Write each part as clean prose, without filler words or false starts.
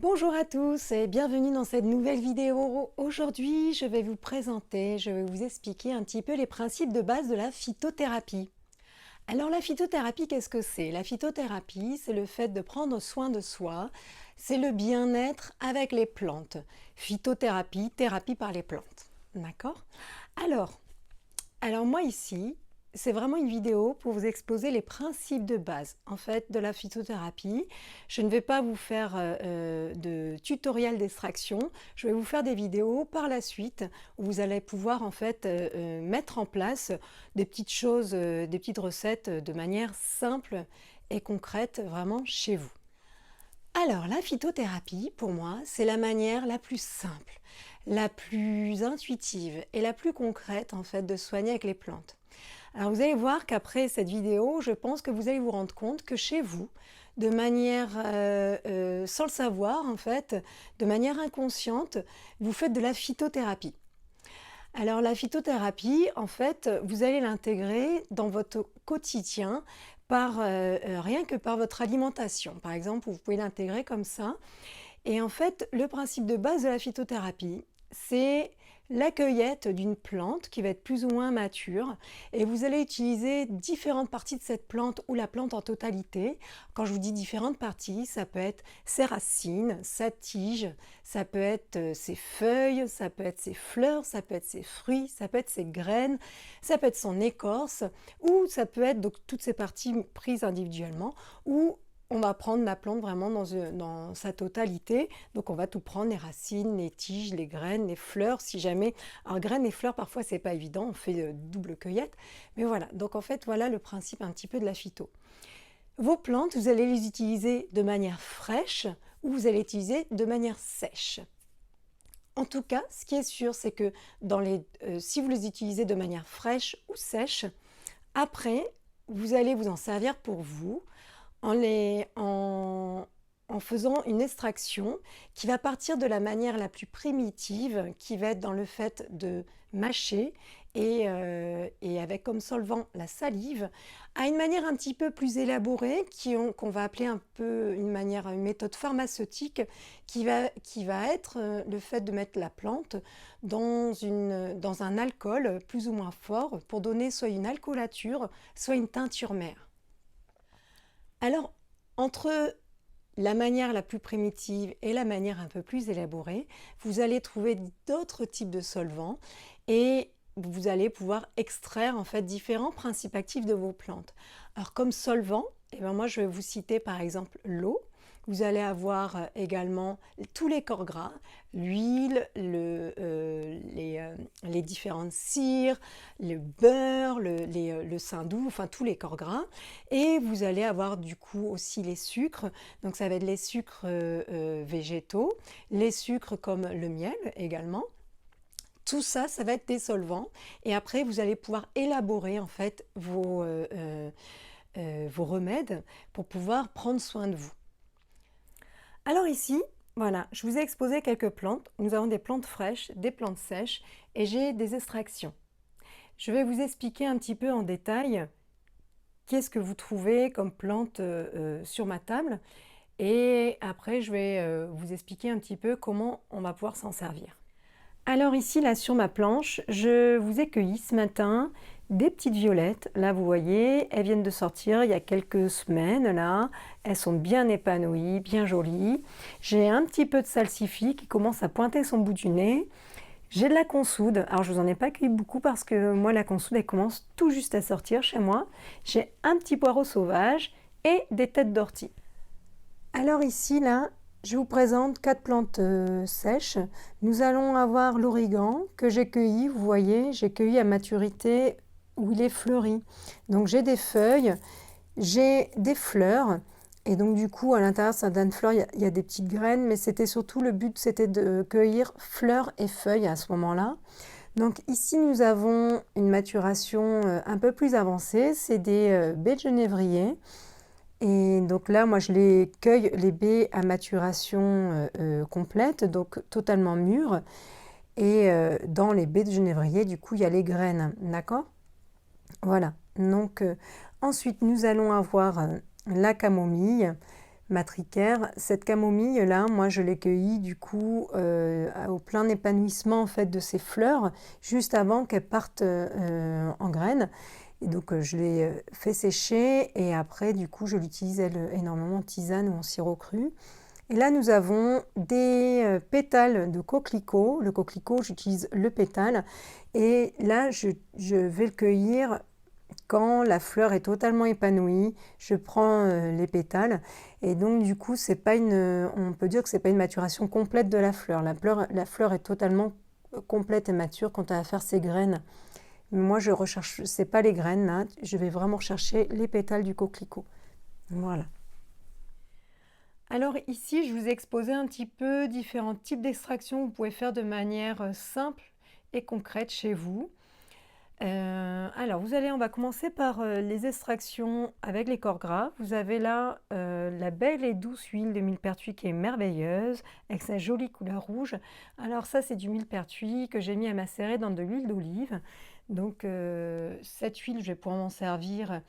Bonjour à tous et bienvenue dans cette nouvelle vidéo. Aujourd'hui, je vais vous expliquer un petit peu les principes de base de la phytothérapie. Alors la phytothérapie, qu'est-ce que c'est? La phytothérapie, c'est le fait de prendre soin de soi, c'est le bien-être avec les plantes. Phytothérapie, thérapie par les plantes. D'accord? Alors, alors moi ici, c'est vraiment une vidéo pour vous exposer les principes de base en fait de la phytothérapie. Je ne vais pas vous faire de tutoriel d'extraction, je vais vous faire des vidéos par la suite où vous allez pouvoir en fait mettre en place des petites choses, des petites recettes de manière simple et concrète vraiment chez vous. Alors, la phytothérapie, pour moi, c'est la manière la plus simple, la plus intuitive et la plus concrète en fait de soigner avec les plantes. Alors vous allez voir qu'après cette vidéo, je pense que vous allez vous rendre compte que chez vous, de manière sans le savoir en fait, de manière inconsciente, vous faites de la phytothérapie. Alors la phytothérapie, en fait, vous allez l'intégrer dans votre quotidien par rien que par votre alimentation. Par exemple, vous pouvez l'intégrer comme ça. Et en fait, le principe de base de la phytothérapie, c'est la cueillette d'une plante qui va être plus ou moins mature et vous allez utiliser différentes parties de cette plante ou la plante en totalité. Quand je vous dis différentes parties, ça peut être ses racines, sa tige, ça peut être ses feuilles, ça peut être ses fleurs, ça peut être ses fruits, ça peut être ses graines, ça peut être son écorce ou ça peut être donc toutes ces parties prises individuellement ou on va prendre la plante vraiment dans sa totalité. Donc on va tout prendre, les racines, les tiges, les graines, les fleurs, si jamais. Alors graines et fleurs, parfois c'est pas évident, on fait double cueillette. Mais voilà, donc en fait voilà le principe un petit peu de la phyto. Vos plantes, vous allez les utiliser de manière fraîche ou vous allez les utiliser de manière sèche. En tout cas, ce qui est sûr, c'est que si vous les utilisez de manière fraîche ou sèche, après, vous allez vous en servir pour vous en faisant une extraction qui va partir de la manière la plus primitive, qui va être dans le fait de mâcher et avec comme solvant la salive, à une manière un petit peu plus élaborée, qu'on va appeler un peu une méthode pharmaceutique, qui va être le fait de mettre la plante dans un alcool plus ou moins fort pour donner soit une alcoolature, soit une teinture mère. Alors, entre la manière la plus primitive et la manière un peu plus élaborée, vous allez trouver d'autres types de solvants et vous allez pouvoir extraire en fait différents principes actifs de vos plantes. Alors comme solvant, moi je vais vous citer par exemple l'eau. Vous allez avoir également tous les corps gras, l'huile, les différentes cires, le beurre, le saindoux, enfin tous les corps gras. Et vous allez avoir du coup aussi les sucres. Donc ça va être les sucres végétaux, les sucres comme le miel également. Tout ça, ça va être des solvants. Et après, vous allez pouvoir élaborer en fait vos remèdes pour pouvoir prendre soin de vous. Alors ici, voilà, je vous ai exposé quelques plantes. Nous avons des plantes fraîches, des plantes sèches et j'ai des extractions. Je vais vous expliquer un petit peu en détail qu'est-ce que vous trouvez comme plante sur ma table et après je vais vous expliquer un petit peu comment on va pouvoir s'en servir. Alors ici, là sur ma planche, je vous ai cueilli ce matin des petites violettes. Là, vous voyez, elles viennent de sortir il y a quelques semaines, là. Elles sont bien épanouies, bien jolies. J'ai un petit peu de salsifis qui commence à pointer son bout du nez. J'ai de la consoude. Alors, je vous en ai pas cueilli beaucoup parce que moi, la consoude, elle commence tout juste à sortir chez moi. J'ai un petit poireau sauvage et des têtes d'ortie. Alors ici, là, je vous présente 4 plantes sèches. Nous allons avoir l'origan que j'ai cueilli, vous voyez, j'ai cueilli à maturité où il est fleuri. Donc j'ai des feuilles, j'ai des fleurs, et donc du coup à l'intérieur d'une fleur, il y a des petites graines, mais c'était surtout le but, c'était de cueillir fleurs et feuilles à ce moment-là. Donc ici nous avons une maturation un peu plus avancée, c'est des baies de genévrier. Et donc là, moi, je les cueille, les baies à maturation complète, donc totalement mûres. Et dans les baies de genévrier, du coup, il y a les graines, d'accord? Voilà. Donc ensuite, nous allons avoir la camomille, matricaire. Cette camomille là, moi je l'ai cueillie du coup au plein épanouissement en fait de ses fleurs, juste avant qu'elles partent en graines. Et donc je l'ai fait sécher et après du coup je l'utilise énormément en tisane ou en sirop cru. Et là nous avons des pétales de coquelicot. Le coquelicot, j'utilise le pétale et là je vais le cueillir quand la fleur est totalement épanouie. Je prends les pétales et donc du coup on peut dire que c'est pas une maturation complète de la fleur. La fleur est totalement complète et mature quand elle va faire ses graines. Moi je recherche, c'est pas les graines là, je vais vraiment chercher les pétales du coquelicot. Voilà. Alors ici, je vous ai exposé un petit peu différents types d'extractions que vous pouvez faire de manière simple et concrète chez vous. Alors, on va commencer par les extractions avec les corps gras. Vous avez là la belle et douce huile de millepertuis qui est merveilleuse, avec sa jolie couleur rouge. Alors ça, c'est du millepertuis que j'ai mis à macérer dans de l'huile d'olive. Donc cette huile, je vais pouvoir m'en servir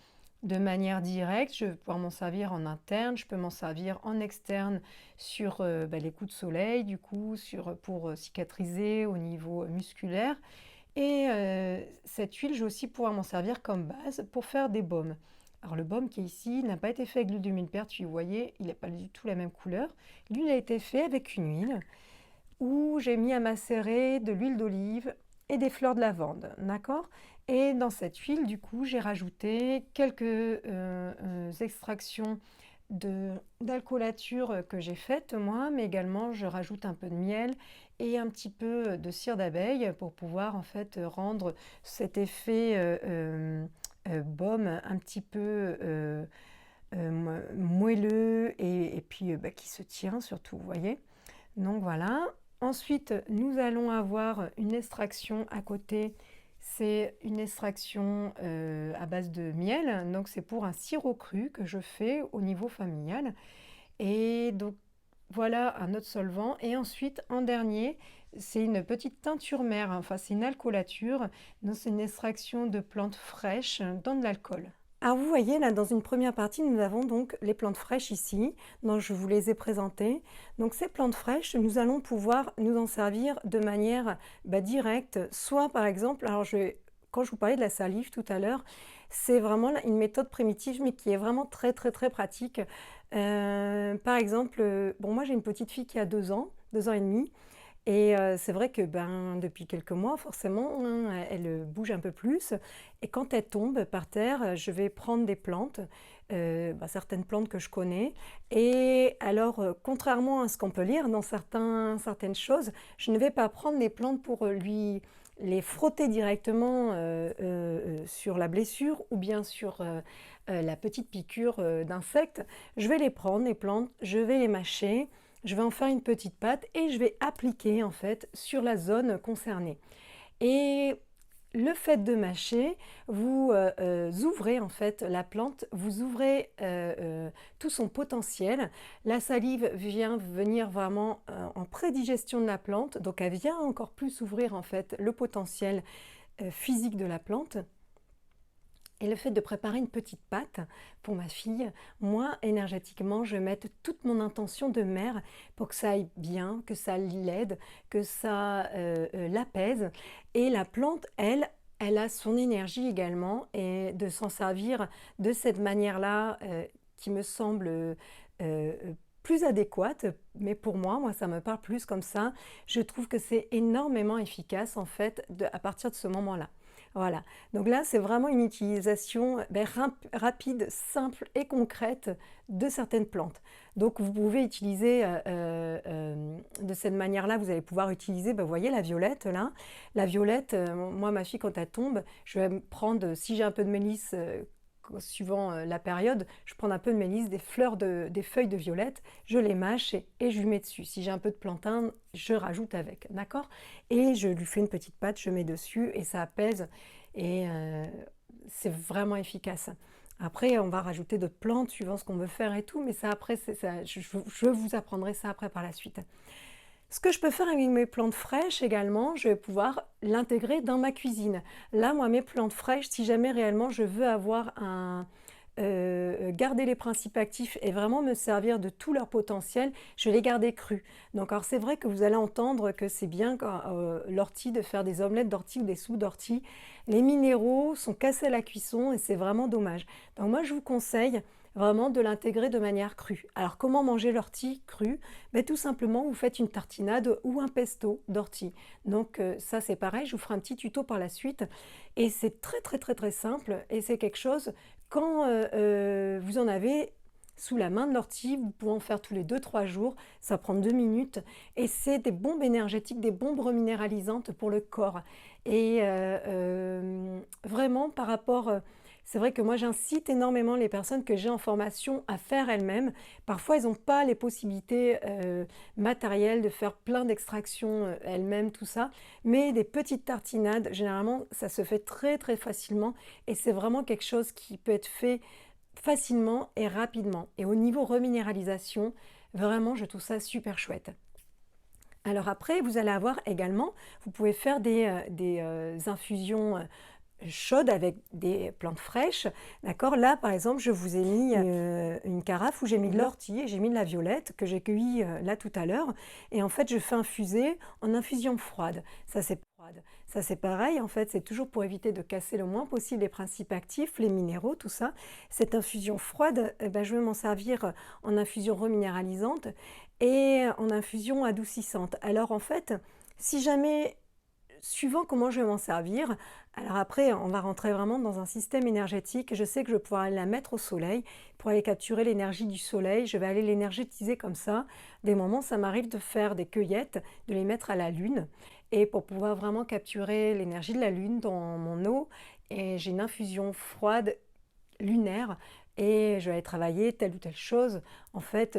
de manière directe, je vais pouvoir m'en servir en interne, je peux m'en servir en externe sur les coups de soleil, du coup, pour cicatriser au niveau musculaire. Et cette huile, je vais aussi pouvoir m'en servir comme base pour faire des baumes. Alors le baume qui est ici n'a pas été fait avec l'huile de millepertuis, vous voyez, il n'a pas du tout la même couleur. Lui, il a été fait avec une huile où j'ai mis à macérer de l'huile d'olive et des fleurs de lavande, d'accord? Et dans cette huile, du coup, j'ai rajouté quelques extractions d'alcoolature que j'ai faites moi, mais également je rajoute un peu de miel et un petit peu de cire d'abeille pour pouvoir en fait rendre cet effet baume un petit peu moelleux et puis qui se tient surtout, vous voyez. Donc voilà. Ensuite, nous allons avoir une extraction à côté. C'est une extraction à base de miel. Donc c'est pour un sirop cru que je fais au niveau familial. Et donc voilà un autre solvant. Et ensuite, en dernier, c'est une petite teinture mère. Enfin, c'est une alcoolature. Donc c'est une extraction de plantes fraîches dans de l'alcool. Alors vous voyez là dans une première partie nous avons donc les plantes fraîches ici, donc je vous les ai présentées. Donc ces plantes fraîches, nous allons pouvoir nous en servir de manière directe, soit par exemple, quand je vous parlais de la salive tout à l'heure, c'est vraiment une méthode primitive mais qui est vraiment très très très pratique. Par exemple, bon moi j'ai une petite fille qui a 2 ans, 2 ans et demi, et c'est vrai que depuis quelques mois, forcément, hein, elle bouge un peu plus. Et quand elle tombe par terre, je vais prendre des plantes, certaines plantes que je connais. Et alors, contrairement à ce qu'on peut lire dans certaines choses, je ne vais pas prendre les plantes pour lui les frotter directement sur la blessure ou bien sur la petite piqûre d'insecte. Je vais les prendre, les plantes, je vais les mâcher. Je vais en faire une petite pâte et je vais appliquer en fait sur la zone concernée. Et le fait de mâcher, vous ouvrez en fait la plante, vous ouvrez tout son potentiel. La salive vient venir vraiment en prédigestion de la plante, donc elle vient encore plus ouvrir en fait le potentiel physique de la plante. Et le fait de préparer une petite pâte pour ma fille, moi, énergétiquement, je vais mettre toute mon intention de mère pour que ça aille bien, que ça l'aide, que ça l'apaise. Et la plante, elle a son énergie également et de s'en servir de cette manière-là qui me semble plus adéquate, mais pour moi, ça me parle plus comme ça. Je trouve que c'est énormément efficace en fait à partir de ce moment-là. Voilà, donc là c'est vraiment une utilisation rapide, simple et concrète de certaines plantes. Donc vous pouvez utiliser de cette manière-là, vous allez pouvoir utiliser, vous voyez la violette là. La violette, moi ma fille quand elle tombe, je vais me prendre, si j'ai un peu de mélisse, suivant la période, je prends un peu de mélisse, des feuilles de violette, je les mâche et je lui mets dessus. Si j'ai un peu de plantain, je rajoute avec, d'accord? Et je lui fais une petite pâte, je mets dessus et ça apaise et c'est vraiment efficace. Après, on va rajouter d'autres plantes suivant ce qu'on veut faire et tout, mais ça après, je vous apprendrai ça après par la suite. Ce que je peux faire avec mes plantes fraîches également, je vais pouvoir l'intégrer dans ma cuisine. Là, moi, mes plantes fraîches, si jamais réellement je veux avoir garder les principes actifs et vraiment me servir de tout leur potentiel, je vais les garder crus. Donc alors c'est vrai que vous allez entendre que c'est bien l'ortie de faire des omelettes d'ortie ou des soupes d'ortie. Les minéraux sont cassés à la cuisson et c'est vraiment dommage. Donc moi je vous conseille vraiment de l'intégrer de manière crue. Alors comment manger l'ortie crue? Ben, tout simplement vous faites une tartinade ou un pesto d'ortie. Donc ça c'est pareil, je vous ferai un petit tuto par la suite. Et c'est très simple et c'est quelque chose, quand vous en avez sous la main de l'ortie, vous pouvez en faire tous les 2-3 jours, ça prend 2 minutes et c'est des bombes énergétiques, des bombes reminéralisantes pour le corps. Et vraiment par rapport... c'est vrai que moi j'incite énormément les personnes que j'ai en formation à faire elles-mêmes. Parfois elles n'ont pas les possibilités matérielles de faire plein d'extractions elles-mêmes, tout ça. Mais des petites tartinades, généralement ça se fait très facilement. Et c'est vraiment quelque chose qui peut être fait facilement et rapidement. Et au niveau reminéralisation, vraiment je trouve ça super chouette. Alors après, vous allez avoir également, vous pouvez faire des infusions chaude avec des plantes fraîches, d'accord? Là, par exemple, je vous ai mis une carafe où j'ai mis de l'ortie et j'ai mis de la violette que j'ai cueillie là tout à l'heure. Et en fait, je fais infuser en infusion froide. Ça, c'est pareil, en fait, c'est toujours pour éviter de casser le moins possible les principes actifs, les minéraux, tout ça. Cette infusion froide, ben, je vais m'en servir en infusion reminéralisante et en infusion adoucissante. Alors, en fait, si jamais... suivant comment je vais m'en servir, alors après on va rentrer vraiment dans un système énergétique. Je sais que je vais pouvoir aller la mettre au soleil pour aller capturer l'énergie du soleil. Je vais aller l'énergétiser comme ça. Des moments ça m'arrive de faire des cueillettes, de les mettre à la lune et pour pouvoir vraiment capturer l'énergie de la lune dans mon eau. Et j'ai une infusion froide lunaire et je vais aller travailler telle ou telle chose en fait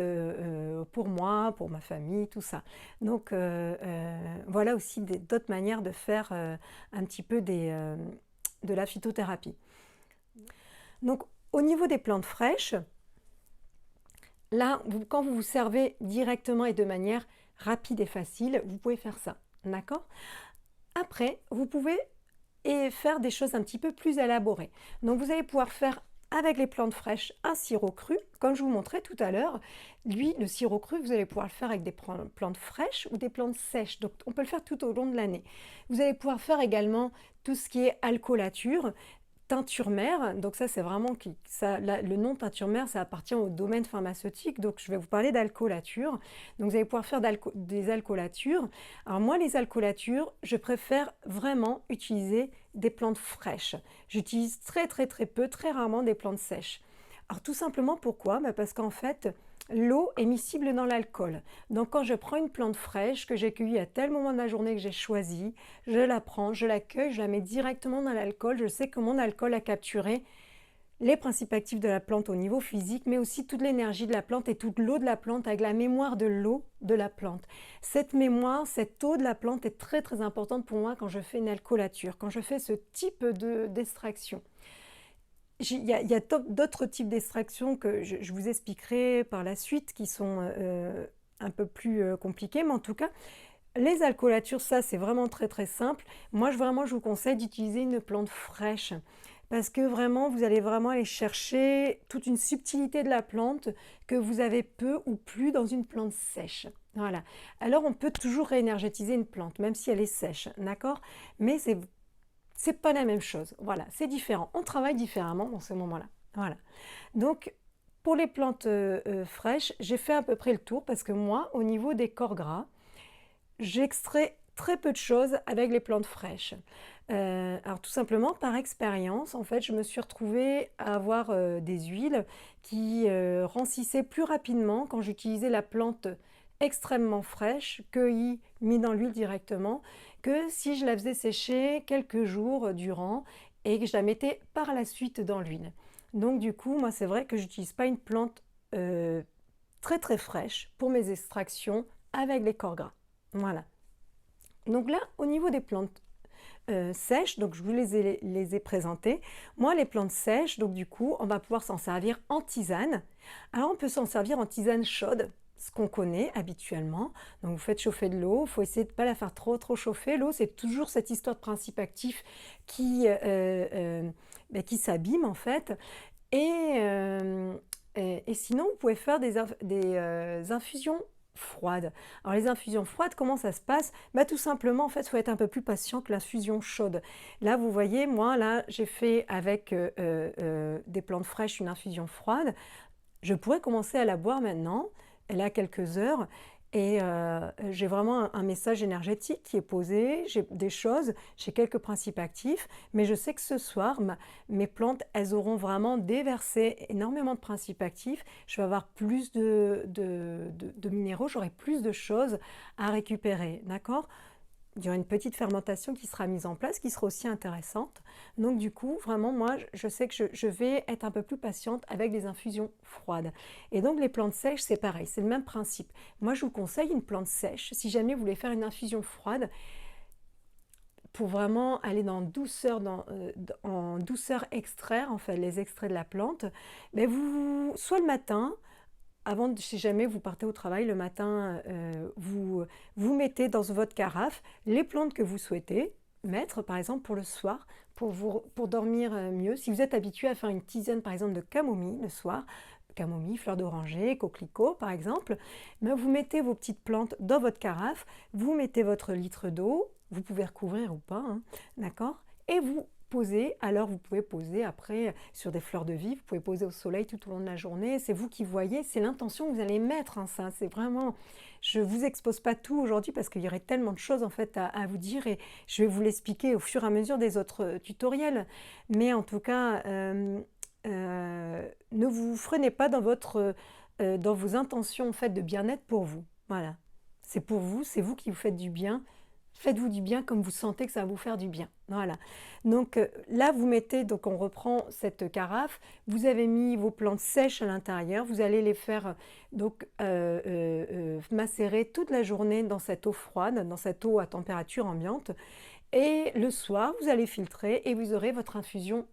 pour moi, pour ma famille, tout ça. Donc voilà aussi d'autres manières de faire un petit peu de la phytothérapie. Donc au niveau des plantes fraîches, là quand vous vous servez directement et de manière rapide et facile, vous pouvez faire ça, d'accord? Après, vous pouvez faire des choses un petit peu plus élaborées. Donc vous allez pouvoir faire avec les plantes fraîches un sirop cru, comme je vous montrais tout à l'heure. Lui, le sirop cru, vous allez pouvoir le faire avec des plantes fraîches ou des plantes sèches. Donc on peut le faire tout au long de l'année. Vous allez pouvoir faire également tout ce qui est alcoolature, teinture mère. Donc ça, c'est vraiment le nom teinture mère, ça appartient au domaine pharmaceutique. Donc je vais vous parler d'alcoolature. Donc vous allez pouvoir faire des alcoolatures. Alors moi, les alcoolatures, je préfère vraiment utiliser des plantes fraîches. J'utilise très peu, très rarement des plantes sèches. Alors tout simplement pourquoi? Parce qu'en fait, l'eau est miscible dans l'alcool. Donc quand je prends une plante fraîche que j'ai cueillie à tel moment de la journée que j'ai choisi, je la prends, je la cueille, je la mets directement dans l'alcool. Je sais que mon alcool a capturé les principes actifs de la plante au niveau physique, mais aussi toute l'énergie de la plante et toute l'eau de la plante avec la mémoire de l'eau de la plante. Cette mémoire, cette eau de la plante est très importante pour moi quand je fais une alcoolature, quand je fais ce type d'extraction. Il y a d'autres types d'extractions que je vous expliquerai par la suite qui sont un peu plus compliquées, mais en tout cas, les alcoolatures, ça c'est vraiment très simple. Moi, je vous conseille d'utiliser une plante fraîche parce que vraiment, vous allez vraiment aller chercher toute une subtilité de la plante que vous avez peu ou plus dans une plante sèche. Voilà. Alors, on peut toujours réénergétiser une plante, même si elle est sèche, d'accord? Mais c'est pas la même chose. Voilà, c'est différent. On travaille différemment dans ce moment-là. Voilà. Donc, pour les plantes fraîches, j'ai fait à peu près le tour parce que moi, au niveau des corps gras, j'extrais très peu de choses avec les plantes fraîches. Alors tout simplement par expérience, en fait, je me suis retrouvée à avoir des huiles qui rancissaient plus rapidement quand j'utilisais la plante extrêmement fraîche, cueillie, mise dans l'huile directement, que si je la faisais sécher quelques jours durant et que je la mettais par la suite dans l'huile. Donc du coup, moi c'est vrai que j'utilise pas une plante très fraîche pour mes extractions avec les corps gras. Voilà. Donc là, au niveau des plantes sèches, donc je vous les ai présentées. Moi, les plantes sèches, donc du coup, on va pouvoir s'en servir en tisane. Alors, on peut s'en servir en tisane chaude, ce qu'on connaît habituellement. Donc, vous faites chauffer de l'eau. Il faut essayer de ne pas la faire trop chauffer. L'eau, c'est toujours cette histoire de principe actif qui s'abîme, en fait. Et sinon, vous pouvez faire des infusions froides. Alors les infusions froides, comment ça se passe? Bah, tout simplement, en fait, il faut être un peu plus patient que l'infusion chaude. Là, vous voyez, moi, là, j'ai fait avec des plantes fraîches une infusion froide. Je pourrais commencer à la boire maintenant, elle a quelques heures, et j'ai vraiment un message énergétique qui est posé, j'ai des choses, j'ai quelques principes actifs, mais je sais que ce soir, mes plantes, elles auront vraiment déversé énormément de principes actifs, je vais avoir plus de minéraux, j'aurai plus de choses à récupérer, d'accord? Il y aura une petite fermentation qui sera mise en place, qui sera aussi intéressante. Donc du coup, vraiment, moi, je sais que je vais être un peu plus patiente avec des infusions froides. Et donc les plantes sèches, c'est pareil, c'est le même principe. Moi, je vous conseille une plante sèche. Si jamais vous voulez faire une infusion froide, pour vraiment aller dans douceur, en douceur extraire, en fait, les extraits de la plante, mais soit le matin, si jamais vous partez au travail le matin, vous mettez dans votre carafe les plantes que vous souhaitez mettre, par exemple pour le soir, pour dormir mieux. Si vous êtes habitué à faire une tisane, par exemple, de camomille le soir, camomille, fleur d'oranger, coquelicot, par exemple, ben vous mettez vos petites plantes dans votre carafe, vous mettez votre litre d'eau, vous pouvez recouvrir ou pas, hein, d'accord? Et vous posez, alors vous pouvez poser après sur des fleurs de vie, vous pouvez poser au soleil tout au long de la journée, c'est vous qui voyez, c'est l'intention que vous allez mettre, hein, ça, c'est vraiment, je ne vous expose pas tout aujourd'hui parce qu'il y aurait tellement de choses en fait à vous dire et je vais vous l'expliquer au fur et à mesure des autres tutoriels, mais en tout cas, ne vous freinez pas dans vos intentions en fait, de bien-être pour vous, voilà, c'est pour vous, c'est vous qui vous faites du bien. Faites-vous du bien comme vous sentez que ça va vous faire du bien. Voilà. Donc là, vous mettez, donc on reprend cette carafe, vous avez mis vos plantes sèches à l'intérieur, vous allez les faire macérer toute la journée dans cette eau froide, dans cette eau à température ambiante. Et le soir, vous allez filtrer et vous aurez votre infusion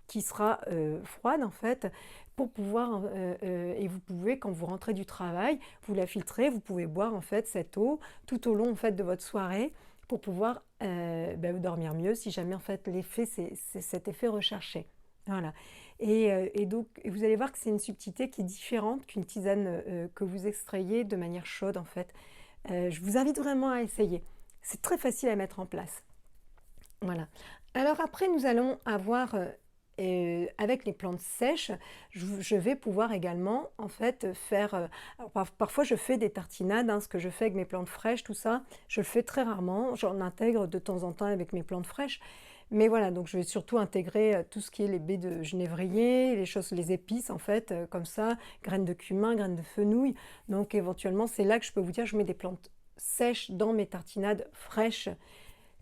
qui sera froide en fait, pour pouvoir, et vous pouvez, quand vous rentrez du travail, vous la filtrez, vous pouvez boire en fait cette eau tout au long en fait de votre soirée pour pouvoir dormir mieux si jamais en fait l'effet, c'est cet effet recherché. Voilà. Et donc, vous allez voir que c'est une subtilité qui est différente qu'une tisane que vous extrayez de manière chaude en fait. Je vous invite vraiment à essayer. C'est très facile à mettre en place. Voilà. Alors après, nous allons avoir avec les plantes sèches, je vais pouvoir également en fait faire, parfois je fais des tartinades, hein, ce que je fais avec mes plantes fraîches, tout ça, je le fais très rarement, j'en intègre de temps en temps avec mes plantes fraîches, mais voilà, donc je vais surtout intégrer tout ce qui est les baies de genévrier, les épices en fait, comme ça, graines de cumin, graines de fenouil, donc éventuellement c'est là que je peux vous dire, je mets des plantes sèches dans mes tartinades fraîches,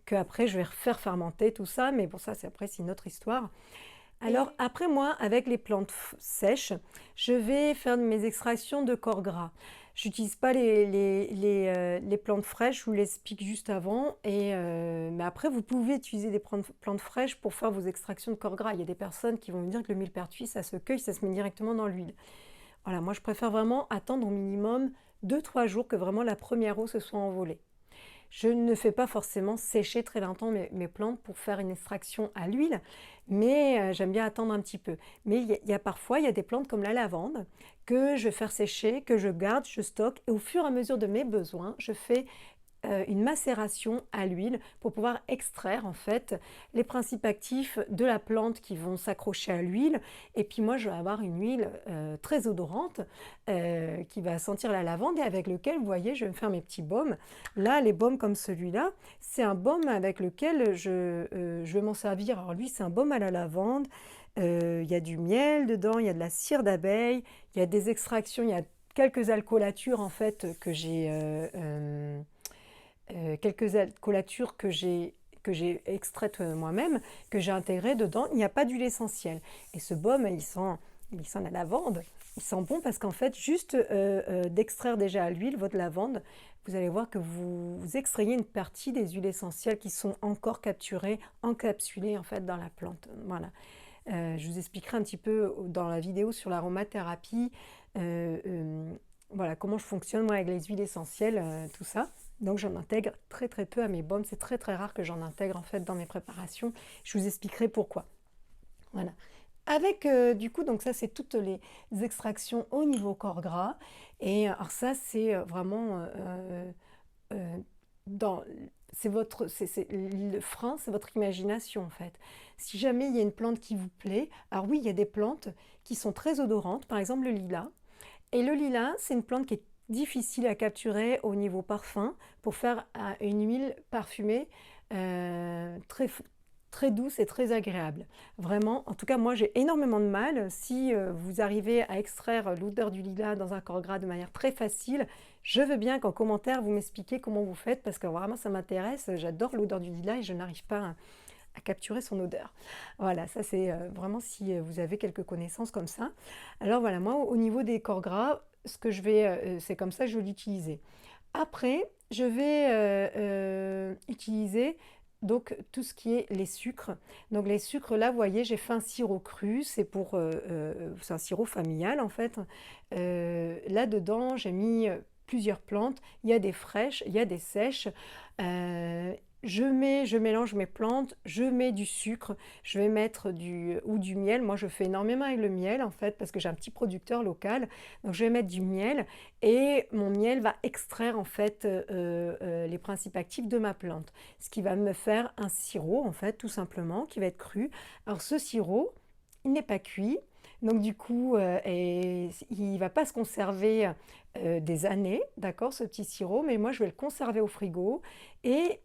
que après je vais refaire fermenter tout ça, mais bon ça c'est après c'est une autre histoire. Alors après moi, avec les plantes sèches, je vais faire mes extractions de corps gras. J'utilise pas les plantes fraîches, je vous l'explique juste avant. Mais après, vous pouvez utiliser des plantes fraîches pour faire vos extractions de corps gras. Il y a des personnes qui vont me dire que le millepertuis, ça se cueille, ça se met directement dans l'huile. Voilà, moi je préfère vraiment attendre au minimum 2-3 jours que vraiment la première eau se soit envolée. Je ne fais pas forcément sécher très longtemps mes plantes pour faire une extraction à l'huile, mais j'aime bien attendre un petit peu. Mais parfois, il y a des plantes comme la lavande que je vais faire sécher, que je garde, je stocke, et au fur et à mesure de mes besoins, je fais une macération à l'huile pour pouvoir extraire en fait les principes actifs de la plante qui vont s'accrocher à l'huile. Et puis moi, je vais avoir une huile très odorante qui va sentir la lavande et avec lequel, vous voyez, je vais me faire mes petits baumes. Là, les baumes comme celui-là, c'est un baume avec lequel je vais m'en servir. Alors lui, c'est un baume à la lavande. Il y a du miel dedans, il y a de la cire d'abeille, il y a des extractions, il y a quelques alcoolatures en fait que j'ai... quelques alcoolatures que j'ai extraites moi-même, que j'ai intégrées dedans, il n'y a pas d'huile essentielle. Et ce baume, il sent la lavande, il sent bon parce qu'en fait, juste d'extraire déjà à l'huile votre lavande, vous allez voir que vous extrayez une partie des huiles essentielles qui sont encore capturées, encapsulées en fait dans la plante. Voilà. Je vous expliquerai un petit peu dans la vidéo sur l'aromathérapie, voilà comment je fonctionne moi avec les huiles essentielles, tout ça. Donc j'en intègre très très peu à mes baumes, c'est très très rare que j'en intègre en fait dans mes préparations. Je vous expliquerai pourquoi. Voilà. avec, du coup, donc ça, c'est toutes les extractions au niveau corps gras. Et alors ça, c'est vraiment dans... C'est le frein, c'est votre imagination en fait. Si jamais il y a une plante qui vous plaît, alors oui, il y a des plantes qui sont très odorantes, par exemple le lilas. Et le lilas, c'est une plante qui est difficile à capturer au niveau parfum pour faire une huile parfumée très, très douce et très agréable. Vraiment, en tout cas, moi j'ai énormément de mal. Si vous arrivez à extraire l'odeur du lilas dans un corps gras de manière très facile, je veux bien qu'en commentaire vous m'expliquiez comment vous faites parce que vraiment ça m'intéresse. J'adore l'odeur du lilas et je n'arrive pas à capturer son odeur. Voilà, ça c'est vraiment si vous avez quelques connaissances comme ça. Alors voilà, moi au niveau des corps gras, ce que je vais, c'est comme ça que je vais l'utiliser. Après, je vais utiliser donc tout ce qui est les sucres. Donc les sucres là, vous voyez, j'ai fait un sirop cru, c'est un sirop familial en fait. Là-dedans, j'ai mis plusieurs plantes. Il y a des fraîches, il y a des sèches. Je mélange mes plantes, je mets du sucre, je vais mettre du miel. Moi, je fais énormément avec le miel en fait parce que j'ai un petit producteur local. Donc, je vais mettre du miel et mon miel va extraire en fait les principes actifs de ma plante. Ce qui va me faire un sirop en fait tout simplement qui va être cru. Alors, ce sirop, il n'est pas cuit. Donc du coup, il ne va pas se conserver des années, d'accord, ce petit sirop, mais moi je vais le conserver au frigo et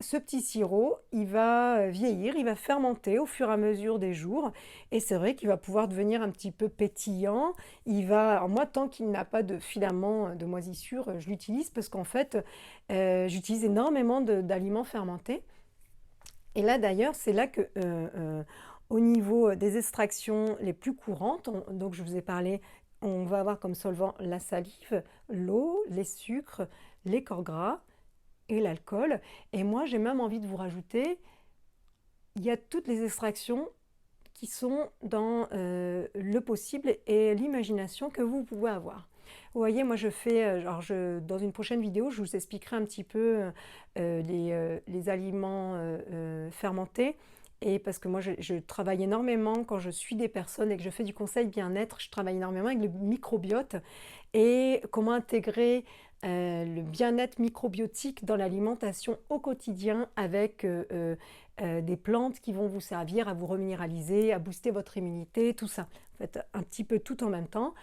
ce petit sirop, il va vieillir, il va fermenter au fur et à mesure des jours. Et c'est vrai qu'il va pouvoir devenir un petit peu pétillant. Alors moi, tant qu'il n'a pas de filament de moisissure, je l'utilise parce qu'en fait, j'utilise énormément d'aliments fermentés. Et là, d'ailleurs, c'est là que, au niveau des extractions les plus courantes, donc je vous ai parlé, on va avoir comme solvant la salive, l'eau, les sucres, les corps gras et l'alcool. Et moi, j'ai même envie de vous rajouter, il y a toutes les extractions qui sont dans le possible et l'imagination que vous pouvez avoir. Vous voyez, moi je fais, dans une prochaine vidéo, je vous expliquerai un petit peu les aliments fermentés. Et parce que moi, je travaille énormément quand je suis des personnes et que je fais du conseil bien-être, je travaille énormément avec le microbiote et comment intégrer le bien-être microbiotique dans l'alimentation au quotidien avec des plantes qui vont vous servir à vous reminéraliser, à booster votre immunité, tout ça. En fait, un petit peu tout en même temps.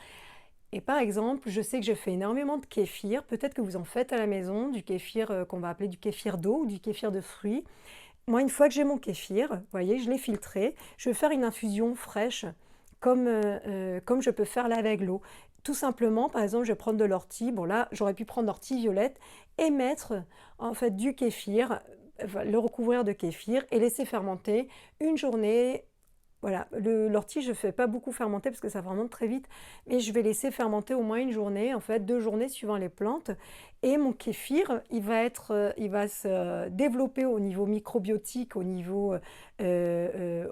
Et par exemple, je sais que je fais énormément de kéfir, peut-être que vous en faites à la maison, du kéfir qu'on va appeler du kéfir d'eau ou du kéfir de fruits. Moi, une fois que j'ai mon kéfir, vous voyez, je l'ai filtré, je vais faire une infusion fraîche, comme je peux faire là avec l'eau. Tout simplement, par exemple, je vais prendre de l'ortie, bon là, j'aurais pu prendre l'ortie violette et mettre en fait du kéfir, le recouvrir de kéfir et laisser fermenter une journée. Voilà, l'ortie, je ne fais pas beaucoup fermenter parce que ça fermente très vite, mais je vais laisser fermenter au moins une journée, en fait, 2 journées suivant les plantes. Et mon kéfir, il va se développer au niveau microbiotique, au niveau des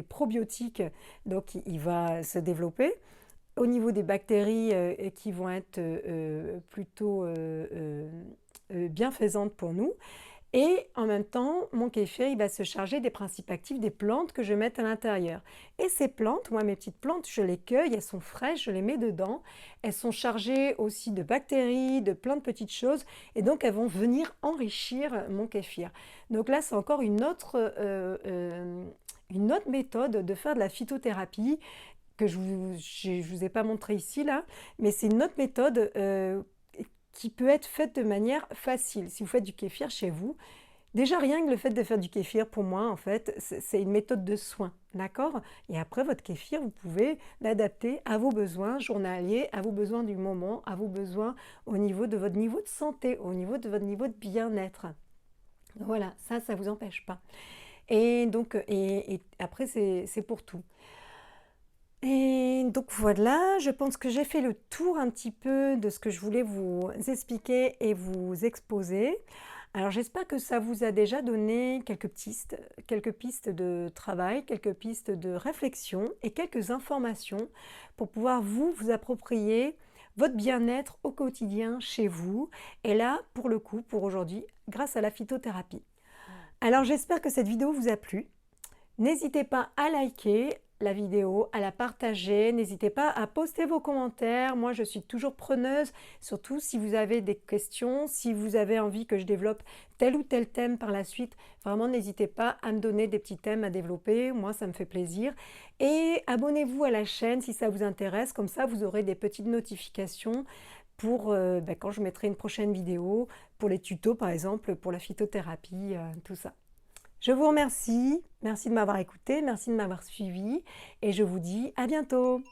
probiotiques, donc il va se développer. Au niveau des bactéries qui vont être plutôt bienfaisantes pour nous. Et en même temps, mon kéfir, il va se charger des principes actifs des plantes que je vais mettre à l'intérieur. Et ces plantes, moi mes petites plantes, je les cueille, elles sont fraîches, je les mets dedans. Elles sont chargées aussi de bactéries, de plein de petites choses. Et donc elles vont venir enrichir mon kéfir. Donc là, c'est encore une autre méthode de faire de la phytothérapie que je ne vous ai pas montré ici, là. Mais c'est une autre méthode qui peut être faite de manière facile. Si vous faites du kéfir chez vous, déjà rien que le fait de faire du kéfir, pour moi, en fait, c'est une méthode de soin, d'accord? Et après, votre kéfir, vous pouvez l'adapter à vos besoins journaliers, à vos besoins du moment, à vos besoins au niveau de votre niveau de santé, au niveau de votre niveau de bien-être. Voilà, ça ne vous empêche pas. Et donc, et après, c'est pour tout. Et donc voilà, je pense que j'ai fait le tour un petit peu de ce que je voulais vous expliquer et vous exposer. Alors j'espère que ça vous a déjà donné quelques pistes de travail, quelques pistes de réflexion et quelques informations pour pouvoir vous approprier votre bien-être au quotidien chez vous. Et là, pour le coup, pour aujourd'hui, grâce à la phytothérapie. Alors j'espère que cette vidéo vous a plu. N'hésitez pas à liker, la vidéo, à la partager. N'hésitez pas à poster vos commentaires. Moi, je suis toujours preneuse, surtout si vous avez des questions, si vous avez envie que je développe tel ou tel thème par la suite. Vraiment, n'hésitez pas à me donner des petits thèmes à développer. Moi, ça me fait plaisir. Et abonnez-vous à la chaîne si ça vous intéresse. Comme ça, vous aurez des petites notifications pour quand je mettrai une prochaine vidéo, pour les tutos par exemple, pour la phytothérapie, tout ça. Je vous remercie, merci de m'avoir écouté, merci de m'avoir suivi et je vous dis à bientôt.